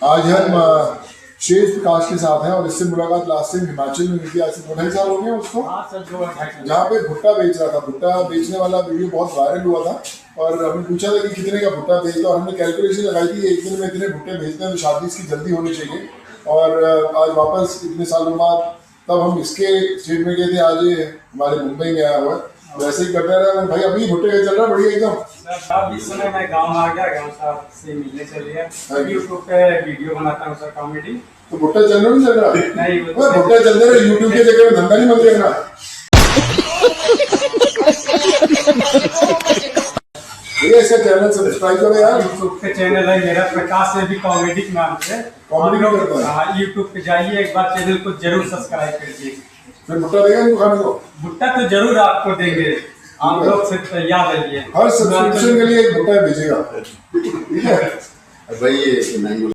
आज हम शेष प्रकाश के साथ हैं और इससे मुलाकात लास्ट टाइम हिमाचल में हुई थी। आज से 2-2.5 साल हो गए उसको, जहाँ पे भुट्टा बेच रहा था। भुट्टा बेचने वाला वीडियो बहुत वायरल हुआ था और हमने पूछा था कि कितने का भुट्टा बेचता, और हमने कैलकुलेशन लगाई थी एक दिन में इतने भुट्टे भेजते हैं तो शादी इसकी जल्दी होनी चाहिए। और आज वापस इतने सालों बाद तब हम इसके स्टेट में गए थे, आज ये हमारे मुंबई में आया हुआ है। वैसे ही करते रहे भाई। अभी भुट्टे का चल रहा है बढ़िया एकदम। अब इस समय मैं गांव आ गया, गांव साहब से मिलने चले गया। यूट्यूब पे वीडियो बनाता हूँ सर, कॉमेडी। तो भुट्टा चल रहा नहीं चल रहा? नहीं, भुट्टा चलते रहे, यूट्यूब के जगह में धंधा नहीं बंद करना। ये इसका चैनल सब्सक्राइब करो यार। यूट्यूब पे चैनल है मेरा, प्रकाश है भी कॉमेडी के नाम से। कॉमेडी करता है। हाँ, यूट्यूब पे जाइए, एक बार चैनल को जरूर सब्सक्राइब कीजिए। फिर भुट्टा देगा इनको खाने को? भुट्टा तो जरूर आपको देंगे, आप लोग से तैयार रहिए। हर सब्सक्रिप्शन के लिए एक भुट्टा भेजेगा, ठीक है भाई। ये